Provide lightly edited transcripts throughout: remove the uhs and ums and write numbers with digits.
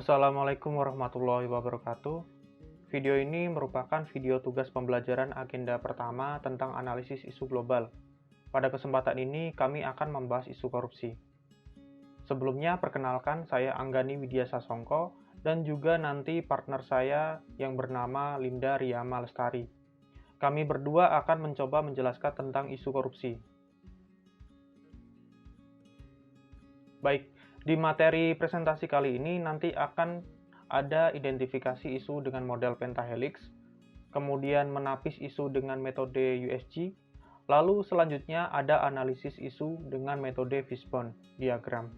Assalamualaikum warahmatullahi wabarakatuh. Video ini merupakan video tugas pembelajaran agenda pertama tentang analisis isu global. Pada kesempatan ini, kami akan membahas isu korupsi. Sebelumnya, perkenalkan saya Anggani Widya Sasongko dan juga nanti partner saya yang bernama Linda Riyama Lestari. Kami berdua akan mencoba menjelaskan tentang isu korupsi. Baik, di materi presentasi kali ini nanti akan ada identifikasi isu dengan model pentahelix, kemudian menapis isu dengan metode USG, lalu selanjutnya ada analisis isu dengan metode fishbone diagram,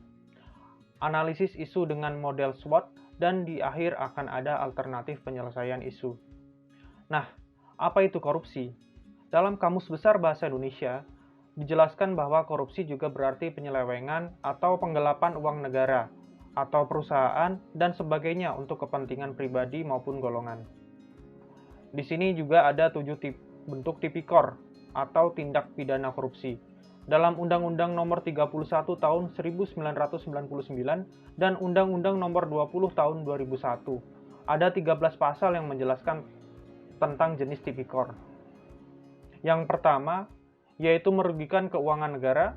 analisis isu dengan model SWOT, dan di akhir akan ada alternatif penyelesaian isu. Nah, apa itu korupsi? Dalam Kamus Besar Bahasa Indonesia, dijelaskan bahwa korupsi juga berarti penyelewengan atau penggelapan uang negara, atau perusahaan, dan sebagainya untuk kepentingan pribadi maupun golongan. Di sini juga ada 7 bentuk tipikor atau tindak pidana korupsi. Dalam Undang-Undang Nomor 31 Tahun 1999 dan Undang-Undang Nomor 20 Tahun 2001, ada 13 pasal yang menjelaskan tentang jenis tipikor. Yang pertama, yaitu merugikan keuangan negara.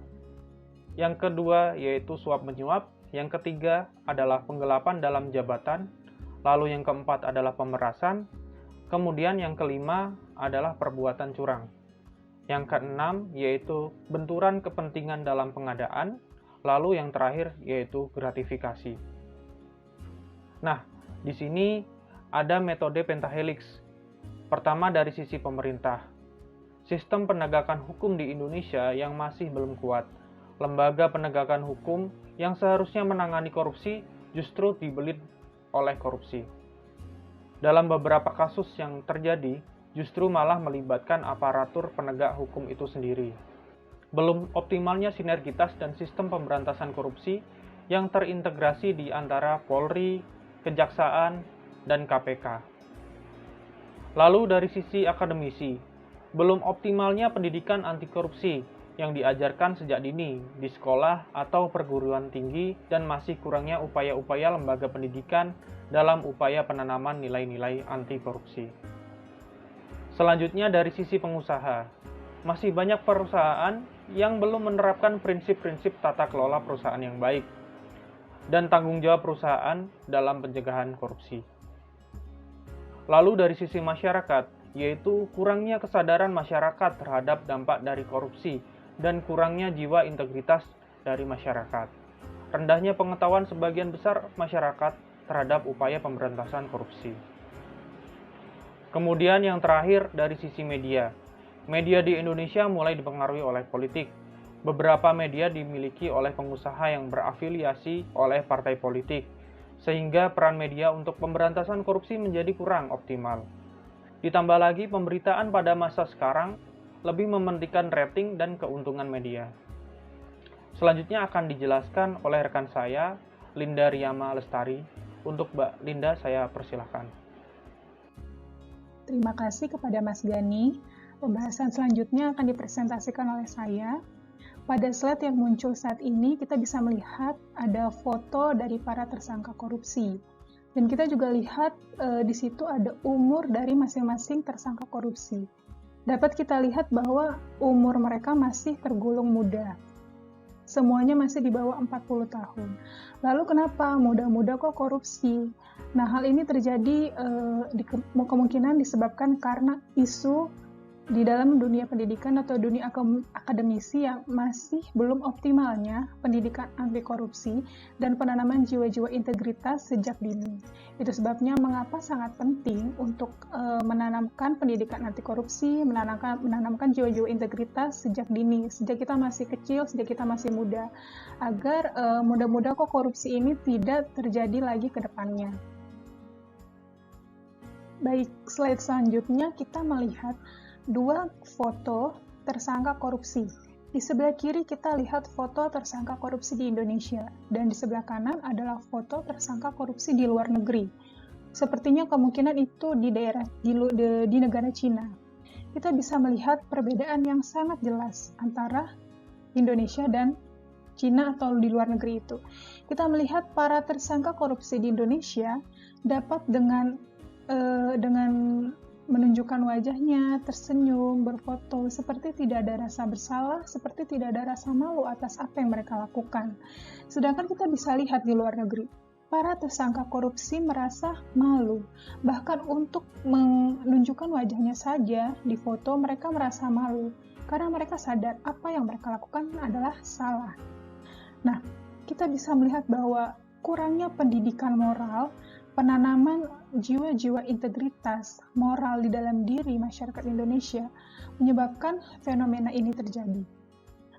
Yang kedua, yaitu suap menyuap. Yang ketiga adalah penggelapan dalam jabatan. Lalu yang keempat adalah pemerasan. Kemudian yang kelima adalah perbuatan curang. Yang keenam, yaitu benturan kepentingan dalam pengadaan. Lalu yang terakhir, yaitu gratifikasi. Nah, di sini ada metode pentahelix. Pertama dari sisi pemerintah. Sistem penegakan hukum di Indonesia yang masih belum kuat. Lembaga penegakan hukum yang seharusnya menangani korupsi justru dibelit oleh korupsi. Dalam beberapa kasus yang terjadi, justru malah melibatkan aparatur penegak hukum itu sendiri. Belum optimalnya sinergitas dan sistem pemberantasan korupsi yang terintegrasi di antara Polri, Kejaksaan, dan KPK. Lalu dari sisi akademisi, belum optimalnya pendidikan anti korupsi yang diajarkan sejak dini di sekolah atau perguruan tinggi dan masih kurangnya upaya-upaya lembaga pendidikan dalam upaya penanaman nilai-nilai anti korupsi. Selanjutnya dari sisi pengusaha, masih banyak perusahaan yang belum menerapkan prinsip-prinsip tata kelola perusahaan yang baik dan tanggung jawab perusahaan dalam pencegahan korupsi. Lalu dari sisi masyarakat, yaitu kurangnya kesadaran masyarakat terhadap dampak dari korupsi dan kurangnya jiwa integritas dari masyarakat. Rendahnya pengetahuan sebagian besar masyarakat terhadap upaya pemberantasan korupsi. Kemudian yang terakhir dari sisi media. Media di Indonesia mulai dipengaruhi oleh politik. Beberapa media dimiliki oleh pengusaha yang berafiliasi oleh partai politik, sehingga peran media untuk pemberantasan korupsi menjadi kurang optimal. Ditambah lagi pemberitaan pada masa sekarang lebih mementingkan rating dan keuntungan media. Selanjutnya akan dijelaskan oleh rekan saya, Linda Riyama Lestari. Untuk Mbak Linda, saya persilahkan. Terima kasih kepada Mas Gani. Pembahasan selanjutnya akan dipresentasikan oleh saya. Pada slide yang muncul saat ini, kita bisa melihat ada foto dari para tersangka korupsi. Dan kita juga lihat di situ ada umur dari masing-masing tersangka korupsi. Dapat kita lihat bahwa umur mereka masih tergolong muda. Semuanya masih di bawah 40 tahun. Lalu kenapa muda-muda kok korupsi? Nah, hal ini terjadi kemungkinan disebabkan karena isu di dalam dunia pendidikan atau dunia akademisi yang masih belum optimalnya pendidikan anti korupsi dan penanaman jiwa-jiwa integritas sejak dini. Itu sebabnya mengapa sangat penting untuk menanamkan pendidikan anti korupsi, menanamkan jiwa-jiwa integritas sejak dini, sejak kita masih kecil, sejak kita masih muda, agar mudah-mudahan kok korupsi ini tidak terjadi lagi ke depannya. Baik, slide selanjutnya kita melihat dua foto tersangka korupsi. Di sebelah kiri kita lihat foto tersangka korupsi di Indonesia, dan di sebelah kanan adalah foto tersangka korupsi di luar negeri. Sepertinya kemungkinan itu di negara Cina. Kita bisa melihat perbedaan yang sangat jelas antara Indonesia dan Cina atau di luar negeri itu. Kita melihat para tersangka korupsi di Indonesia dapat dengan menunjukkan wajahnya, tersenyum, berfoto, seperti tidak ada rasa bersalah, seperti tidak ada rasa malu atas apa yang mereka lakukan. Sedangkan kita bisa lihat di luar negeri, para tersangka korupsi merasa malu. Bahkan untuk menunjukkan wajahnya saja di foto, mereka merasa malu, karena mereka sadar apa yang mereka lakukan adalah salah. Nah, kita bisa melihat bahwa kurangnya pendidikan moral, penanaman jiwa-jiwa integritas moral di dalam diri masyarakat Indonesia menyebabkan fenomena ini terjadi.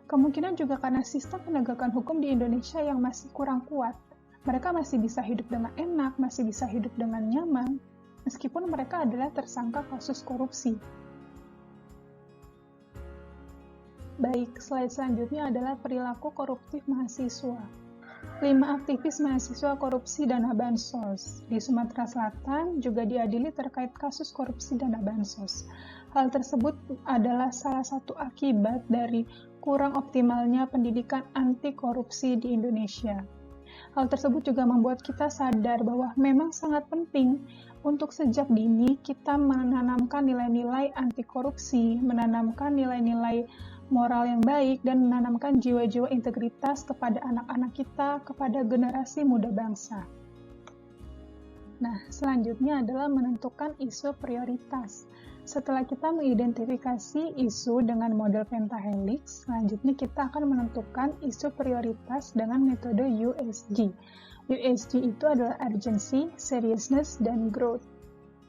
Kemungkinan juga karena sistem penegakan hukum di Indonesia yang masih kurang kuat. Mereka masih bisa hidup dengan enak, masih bisa hidup dengan nyaman, meskipun mereka adalah tersangka kasus korupsi. Baik, slide selanjutnya adalah perilaku koruptif mahasiswa. 5 aktivis mahasiswa korupsi dana bansos di Sumatera Selatan juga diadili terkait kasus korupsi dana bansos. Hal tersebut adalah salah satu akibat dari kurang optimalnya pendidikan anti korupsi di Indonesia. Hal tersebut juga membuat kita sadar bahwa memang sangat penting untuk sejak dini kita menanamkan nilai-nilai anti korupsi, menanamkan nilai-nilai moral yang baik, dan menanamkan jiwa-jiwa integritas kepada anak-anak kita, kepada generasi muda bangsa. Nah, selanjutnya adalah menentukan isu prioritas. Setelah kita mengidentifikasi isu dengan model pentahelix, selanjutnya kita akan menentukan isu prioritas dengan metode USG. USG itu adalah urgency, seriousness, dan growth.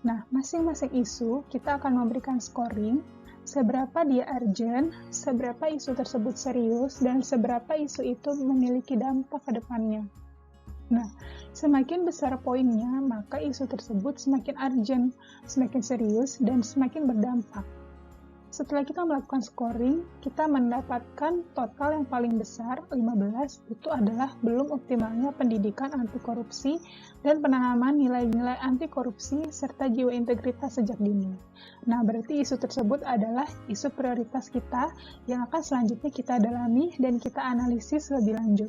Nah, masing-masing isu kita akan memberikan scoring, seberapa dia urgent, seberapa isu tersebut serius, dan seberapa isu itu memiliki dampak ke depannya. Nah, semakin besar poinnya, maka isu tersebut semakin urgent, semakin serius, dan semakin berdampak. Setelah kita melakukan scoring, kita mendapatkan total yang paling besar, 15, itu adalah belum optimalnya pendidikan anti korupsi dan penanaman nilai-nilai anti korupsi serta jiwa integritas sejak dini. Nah, berarti isu tersebut adalah isu prioritas kita yang akan selanjutnya kita dalami dan kita analisis lebih lanjut.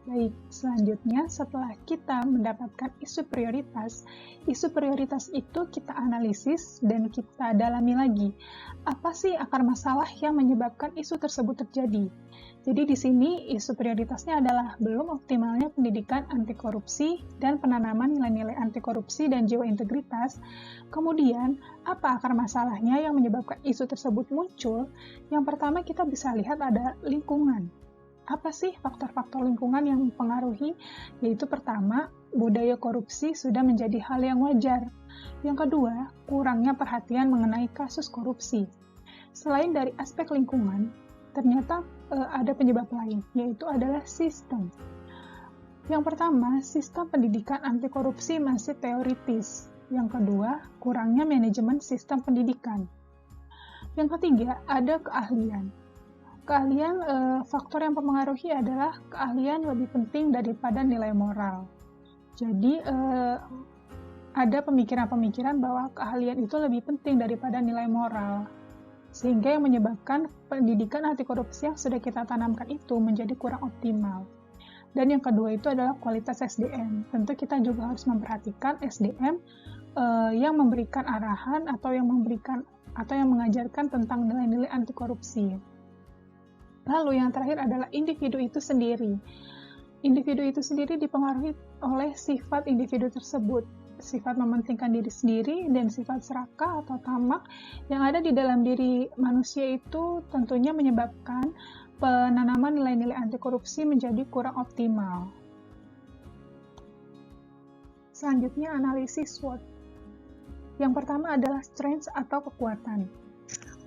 Baik, selanjutnya setelah kita mendapatkan isu prioritas itu kita analisis dan kita dalami lagi. Apa sih akar masalah yang menyebabkan isu tersebut terjadi? Jadi di sini isu prioritasnya adalah belum optimalnya pendidikan anti korupsi dan penanaman nilai-nilai anti korupsi dan jiwa integritas. Kemudian, apa akar masalahnya yang menyebabkan isu tersebut muncul? Yang pertama kita bisa lihat ada lingkungan. Apa sih faktor-faktor lingkungan yang mempengaruhi? Yaitu pertama, budaya korupsi sudah menjadi hal yang wajar. Yang kedua, kurangnya perhatian mengenai kasus korupsi. Selain dari aspek lingkungan, ternyata ada penyebab lain, yaitu adalah sistem. Yang pertama, sistem pendidikan anti korupsi masih teoritis. Yang kedua, kurangnya manajemen sistem pendidikan. Yang ketiga, ada keahlian. Keahlian, faktor yang mempengaruhi adalah keahlian lebih penting daripada nilai moral. Jadi, ada pemikiran-pemikiran bahwa keahlian itu lebih penting daripada nilai moral. Sehingga yang menyebabkan pendidikan anti korupsi yang sudah kita tanamkan itu menjadi kurang optimal. Dan yang kedua itu adalah kualitas SDM. Tentu kita juga harus memperhatikan SDM yang memberikan arahan atau yang mengajarkan tentang nilai-nilai anti korupsi. Lalu yang terakhir adalah individu itu sendiri. Individu itu sendiri dipengaruhi oleh sifat individu tersebut, sifat mementingkan diri sendiri dan sifat serakah atau tamak yang ada di dalam diri manusia itu tentunya menyebabkan penanaman nilai-nilai anti korupsi menjadi kurang optimal. Selanjutnya analisis SWOT. Yang pertama adalah strengths atau kekuatan.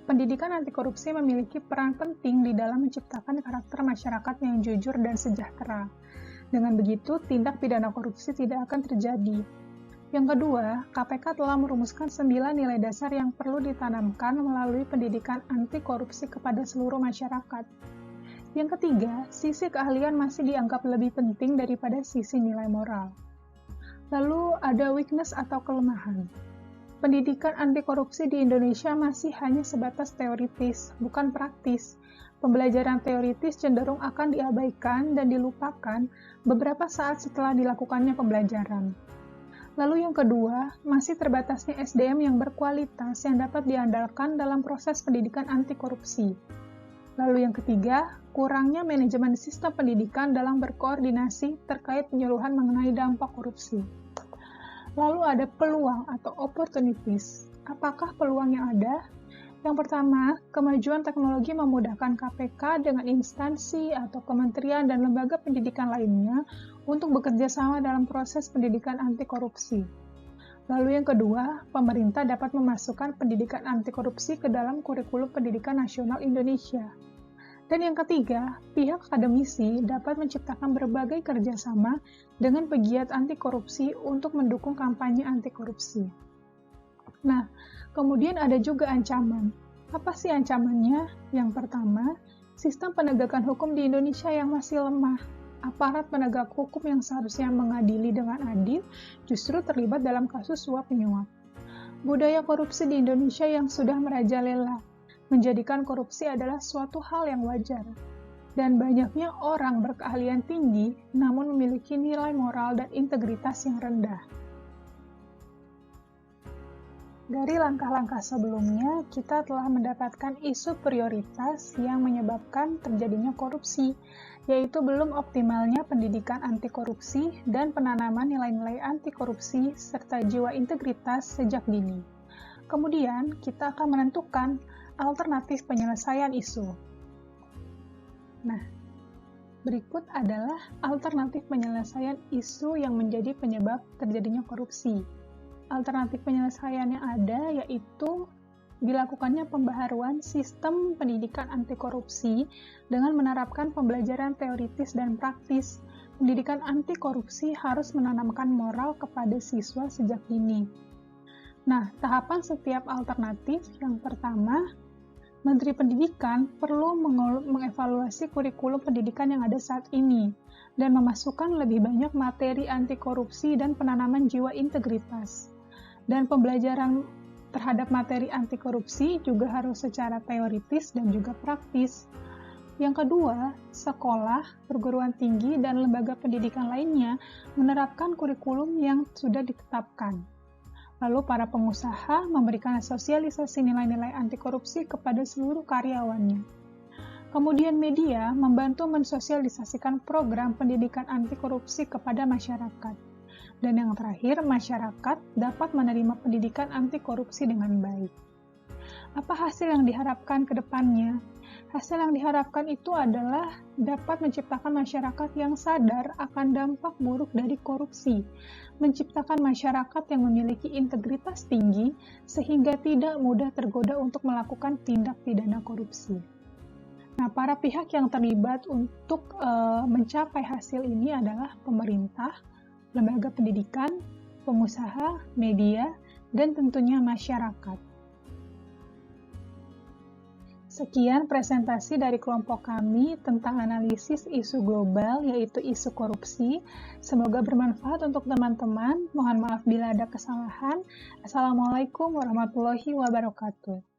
Pendidikan anti korupsi memiliki peran penting di dalam menciptakan karakter masyarakat yang jujur dan sejahtera. Dengan begitu, tindak pidana korupsi tidak akan terjadi. Yang kedua, KPK telah merumuskan 9 nilai dasar yang perlu ditanamkan melalui pendidikan anti korupsi kepada seluruh masyarakat. Yang ketiga, sisi keahlian masih dianggap lebih penting daripada sisi nilai moral. Lalu ada weakness atau kelemahan. Pendidikan anti korupsi di Indonesia masih hanya sebatas teoritis, bukan praktis. Pembelajaran teoritis cenderung akan diabaikan dan dilupakan beberapa saat setelah dilakukannya pembelajaran. Lalu yang kedua, masih terbatasnya SDM yang berkualitas yang dapat diandalkan dalam proses pendidikan anti korupsi. Lalu yang ketiga, kurangnya manajemen sistem pendidikan dalam berkoordinasi terkait penyuluhan mengenai dampak korupsi. Lalu ada peluang atau opportunities. Apakah peluang yang ada? Yang pertama, kemajuan teknologi memudahkan KPK dengan instansi atau kementerian dan lembaga pendidikan lainnya untuk bekerja sama dalam proses pendidikan anti korupsi. Lalu yang kedua, pemerintah dapat memasukkan pendidikan anti korupsi ke dalam kurikulum pendidikan nasional Indonesia. Dan yang ketiga, pihak akademisi dapat menciptakan berbagai kerjasama dengan pegiat anti korupsi untuk mendukung kampanye anti korupsi. Nah, kemudian ada juga ancaman. Apa sih ancamannya? Yang pertama, sistem penegakan hukum di Indonesia yang masih lemah. Aparat penegak hukum yang seharusnya mengadili dengan adil justru terlibat dalam kasus suap-menyuap. Budaya korupsi di Indonesia yang sudah merajalela, menjadikan korupsi adalah suatu hal yang wajar. Dan banyaknya orang berkeahlian tinggi namun memiliki nilai moral dan integritas yang rendah. Dari langkah-langkah sebelumnya, kita telah mendapatkan isu prioritas yang menyebabkan terjadinya korupsi, yaitu belum optimalnya pendidikan anti korupsi dan penanaman nilai-nilai anti korupsi serta jiwa integritas sejak dini. Kemudian, kita akan menentukan alternatif penyelesaian isu. Nah, berikut adalah alternatif penyelesaian isu yang menjadi penyebab terjadinya korupsi. Alternatif penyelesaian yang ada yaitu dilakukannya pembaharuan sistem pendidikan anti korupsi dengan menerapkan pembelajaran teoritis dan praktis. Pendidikan anti korupsi harus menanamkan moral kepada siswa sejak dini. Nah, tahapan setiap alternatif yang pertama, Menteri Pendidikan perlu mengevaluasi kurikulum pendidikan yang ada saat ini dan memasukkan lebih banyak materi anti korupsi dan penanaman jiwa integritas. Dan pembelajaran terhadap materi anti korupsi juga harus secara teoritis dan juga praktis. Yang kedua, sekolah, perguruan tinggi, dan lembaga pendidikan lainnya menerapkan kurikulum yang sudah ditetapkan. Lalu para pengusaha memberikan sosialisasi nilai-nilai anti korupsi kepada seluruh karyawannya. Kemudian media membantu mensosialisasikan program pendidikan anti korupsi kepada masyarakat. Dan yang terakhir, masyarakat dapat menerima pendidikan anti korupsi dengan baik. Apa hasil yang diharapkan ke depannya? Hasil yang diharapkan itu adalah dapat menciptakan masyarakat yang sadar akan dampak buruk dari korupsi, menciptakan masyarakat yang memiliki integritas tinggi sehingga tidak mudah tergoda untuk melakukan tindak pidana korupsi. Nah, para pihak yang terlibat untuk mencapai hasil ini adalah pemerintah, lembaga pendidikan, pengusaha, media, dan tentunya masyarakat. Sekian presentasi dari kelompok kami tentang analisis isu global, yaitu isu korupsi. Semoga bermanfaat untuk teman-teman. Mohon maaf bila ada kesalahan. Assalamualaikum warahmatullahi wabarakatuh.